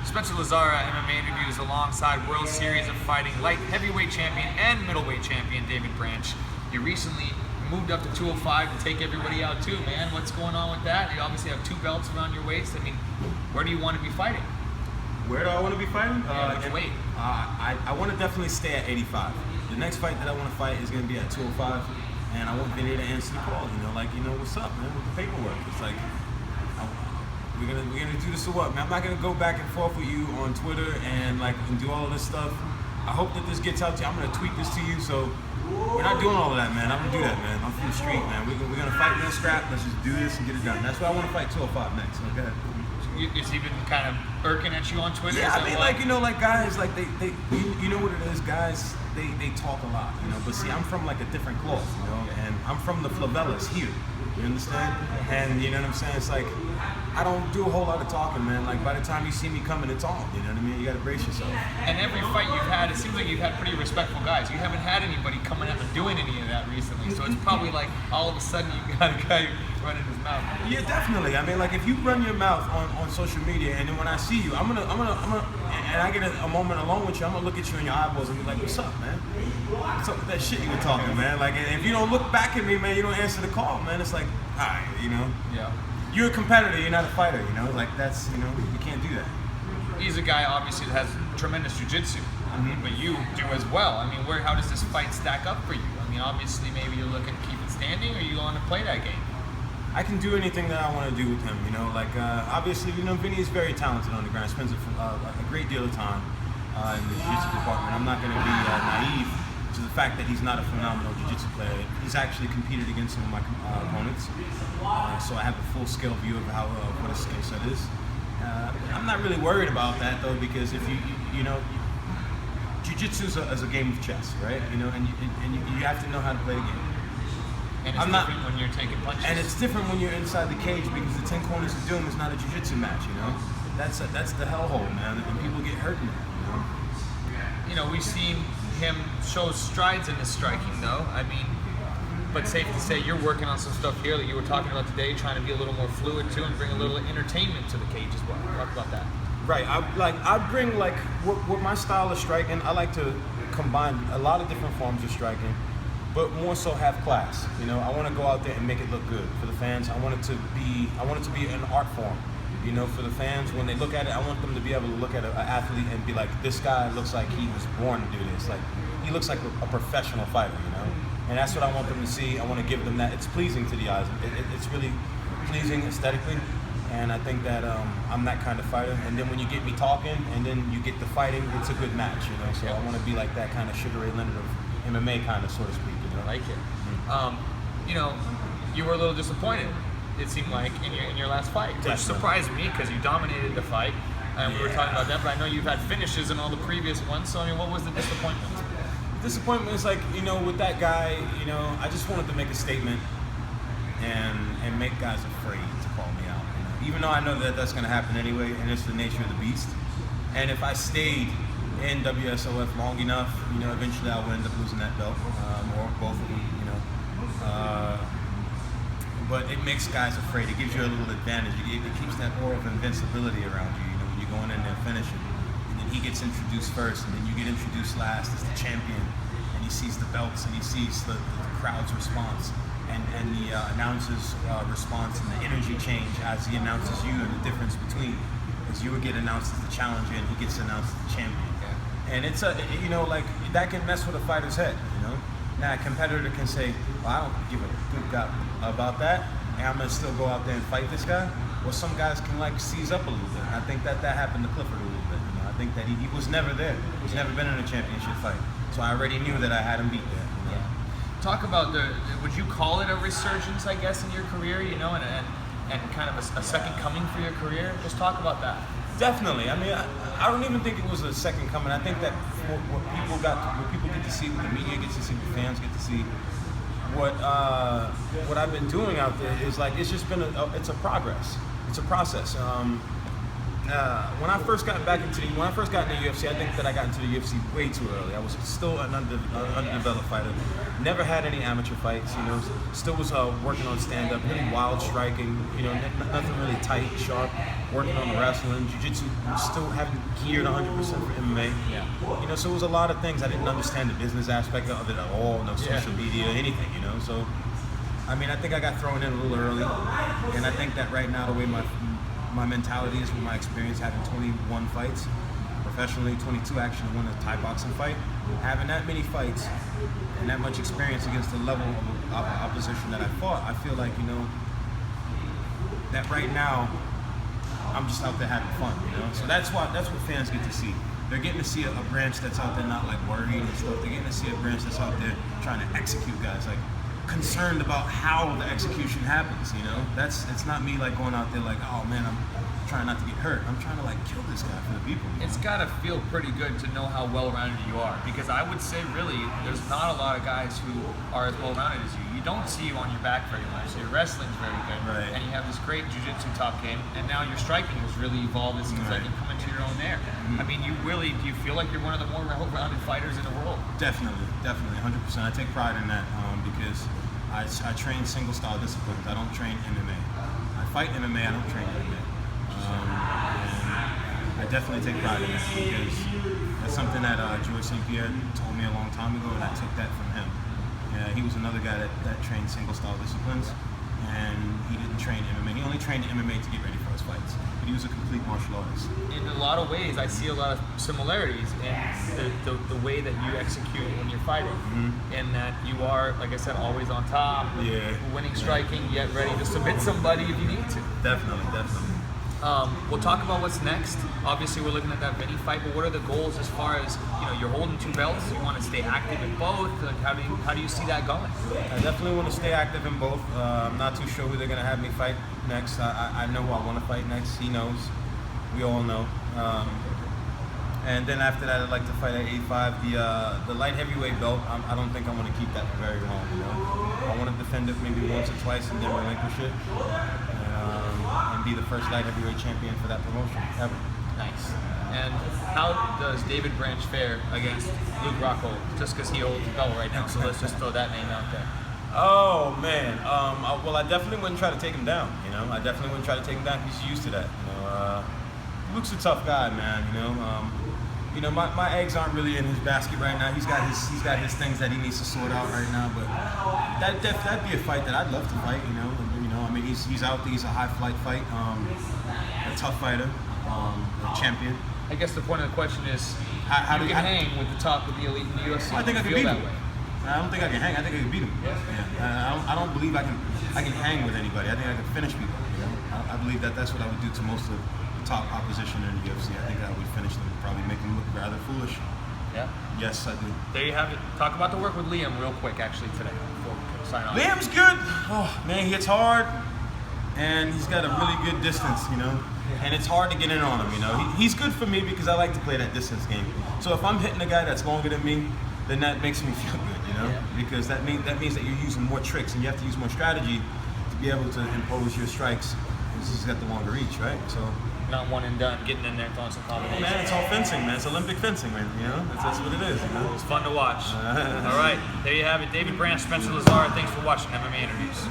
Spencer Lazara MMA interviews alongside World Series of Fighting light heavyweight champion and middleweight champion David Branch. You recently moved up to 205 to take everybody out too, man. What's going on with that? You obviously have 2 belts around your waist. I mean, where do you want to be fighting? Where do I want to be fighting? Which weight? I want to definitely stay at 85. The next fight that I want to fight is going to be at 205, and I want Vinny to answer the call. What's up, man, with the paperwork? It's like, we're gonna do this or what, man? I'm not gonna go back and forth with you on Twitter and do all of this stuff. I hope that this gets out to you. I'm gonna tweet this to you, so we're not doing all of that, man. I'm gonna do that, man. I'm from the street, man. We're gonna fight, we're gonna scrap. Let's just do this and get it done. That's why I want to fight 205 next. Okay. Is he been kind of irking at you on Twitter? Yeah, I mean, guys, they you know what it is, guys. They talk a lot, but see, I'm from a different cloth, and I'm from the favelas here. You understand? And you know what I'm saying? It's like, I don't do a whole lot of talking, man. By the time you see me coming, it's on. You know what I mean? You gotta brace yourself. And every fight you've had, it seems like you've had pretty respectful guys. You haven't had anybody coming up and doing any of that recently. So it's probably like all of a sudden you got a guy running his mouth. Yeah, definitely. I mean, if you run your mouth on social media, and then when I see you, I'm gonna, and I get a moment alone with you, I'm gonna look at you in your eyeballs and be like, "What's up, man? What's up with that shit you were talking, man?" And if you don't look back at me, man, you don't answer the call, man. It's like, all right, Yeah. You're a competitor, you're not a fighter, that's, you can't do that. He's a guy, obviously, that has tremendous jiu-jitsu, but you do as well. I mean, how does this fight stack up for you? I mean, obviously, maybe you're looking to keep it standing, or you want to play that game? I can do anything that I want to do with him, obviously, Vinny is very talented on the ground, spends a great deal of time in the jiu-jitsu department. I'm not going to be naive to the fact that he's not a phenomenal jiu-jitsu player. He's actually competed against some of my opponents, so I have a full-scale view of what his skill set is. I'm not really worried about that though, because if jiu-jitsu is a game of chess, right? And you have to know how to play the game. And it's different when you're taking punches. And it's different when you're inside the cage, because the 10 Corners of Doom is not a jiu-jitsu match. That's the hellhole, man, and people get hurt in it. We've seen him show strides in his striking, though. I mean, but safe to say you're working on some stuff here that you were talking about today, trying to be a little more fluid too, and bring a little entertainment to the cage as well. Talk about that. Right. I bring what my style of striking. I like to combine a lot of different forms of striking, but more so have class. I want to go out there and make it look good for the fans. I want it to be an art form. For the fans, when they look at it, I want them to be able to look at an athlete and be like, this guy looks like he was born to do this. He looks like a professional fighter, And that's what I want them to see. I want to give them that. It's pleasing to the eyes. It's really pleasing aesthetically. And I think that I'm that kind of fighter. And then when you get me talking and then you get the fighting, it's a good match, So I want to be like that kind of Sugar Ray Leonard of MMA kind of, so to speak, I like it. You were a little disappointed, it seemed like, in your last fight, which surprised me because you dominated the fight, and we were talking about that. But I know you've had finishes in all the previous ones. So what was the disappointment? Disappointment is with that guy. I just wanted to make a statement and make guys afraid to call me out. Even though I know that that's going to happen anyway, and it's the nature of the beast. And if I stayed in WSOF long enough, eventually I would end up losing that belt, or both of them. But it makes guys afraid. It gives you a little advantage. It keeps that aura of invincibility around you, when you're going in there finishing. And then he gets introduced first, and then you get introduced last as the champion. And he sees the belts, and he sees the crowd's response, and the announcer's response, and the energy change as he announces you, and the difference between is you would get announced as the challenger, and he gets announced as the champion. And it's that can mess with a fighter's head, Now a competitor can say, well, I don't give a good god about that, and I'm gonna still go out there and fight this guy. Or some guys can seize up a little bit. And I think that happened to Clifford a little bit. I think that he was never there. He's never been in a championship fight. So I already knew that I had him beat there. Yeah. Talk about would you call it a resurgence, I guess, in your career, and kind of a second coming for your career? Just talk about that. Definitely. I mean, I don't even think it was a second coming. I think that what people get to see, what the media gets to see, what fans get to see, what I've been doing out there is it's just been it's a progress. It's a process. When I first got into the UFC, I think that I got into the UFC way too early. I was still an underdeveloped fighter. Never had any amateur fights, you know. Still was working on stand-up, really wild striking, you know, nothing really tight, sharp. Working on the wrestling, jiu-jitsu, still haven't geared 100% for MMA. Yeah. You know, so it was a lot of things. I didn't understand the business aspect of it at all. No social media, anything, you know. So, I mean, I think I got thrown in a little early, and I think that right now the way my mentality is with my experience having 21 fights professionally, 22 actually won a Thai boxing fight, having that many fights and that much experience against the level of opposition that I fought, I feel like, you know, that right now I'm just out there having fun, you know. So that's what fans get to see. They're getting to see a branch that's out there not like worried and stuff. They're getting to see a branch that's out there trying to execute guys, like concerned about how the execution happens, you know. It's not me like going out there like, oh man, I'm trying not to get hurt. I'm trying to like kill this guy for the people. It's gotta feel pretty good to know how well-rounded you are, because I would say really there's not a lot of guys who are as well-rounded as you. You don't see you on your back very much. Your wrestling's very good, right? And you have this great jiu-jitsu top game, and now your striking has really evolved. It's like you come into your own there. I mean, do you feel like you're one of the more well-rounded fighters in the world? Definitely, 100%. I take pride in that because I train single-style disciplines. I don't train MMA. I fight MMA. I don't train MMA. And I definitely take pride in that because that's something that George St. Pierre told me a long time ago, and I took that from him. He was another guy that trained single-style disciplines, and he didn't train MMA. He only trained MMA to get ready for his fights. But he was a complete martial artist. In a lot of ways, I see a lot of similarities in the way that you execute when you're fighting. In that you are, like I said, always on top, winning striking, yet ready to submit somebody if you need to. Definitely. We'll talk about what's next. Obviously, we're looking at that Vinny fight, but what are the goals as far as, you know, you're holding 2 belts, you want to stay active in both, like how do you see that going? I definitely want to stay active in both. I'm not too sure who they're going to have me fight next. I know who I want to fight next. He knows. We all know. And then after that, I'd like to fight at 85. The light heavyweight belt, I don't think I'm going to keep that for very long, you know. I want to defend it maybe once or twice and then relinquish it. And be the first light heavyweight champion for that promotion ever. Nice. And how does David Branch fare against Luke Rockhold? Just because he holds the belt right now, so let's just throw that name out there. Oh man, well I definitely wouldn't try to take him down. You know, I definitely wouldn't try to take him down. He's used to that. You know, Luke's a tough guy, man. You know, my eggs aren't really in his basket right now. He's got his things that he needs to sort out right now. But that'd be a fight that I'd love to fight. You know, I mean he's out there. He's a high flight fight. A tough fighter, a champion. I guess the point of the question is, how you do can hang with the top of the elite in the UFC. I think I can feel beat that him. way. I don't think I can hang. I think I can beat him. Yeah. I don't believe I can hang with anybody. I think I can finish people. You know? I believe that's what I would do to most of the top opposition in the UFC. I think I would finish them, probably make them look rather foolish. Yeah. Yes, I do. There you have it. Talk about the work with Liam real quick, actually, today before we sign off. Liam's good. Oh man, he hits hard, and he's got a really good distance. You know. And it's hard to get in on him, you know. He's good for me because I like to play that distance game. So if I'm hitting a guy that's longer than me, then that makes me feel good, you know. Because that means that you're using more tricks and you have to use more strategy to be able to impose your strikes. Because he's got the longer reach, right? So not one and done, getting in there and throwing some combinations. Man, it's all fencing, man. It's Olympic fencing, man. You know, that's what it is. You know? It's fun to watch. All right, there you have it. David Branch, Spencer Lazar. Thanks for watching MMA Interviews.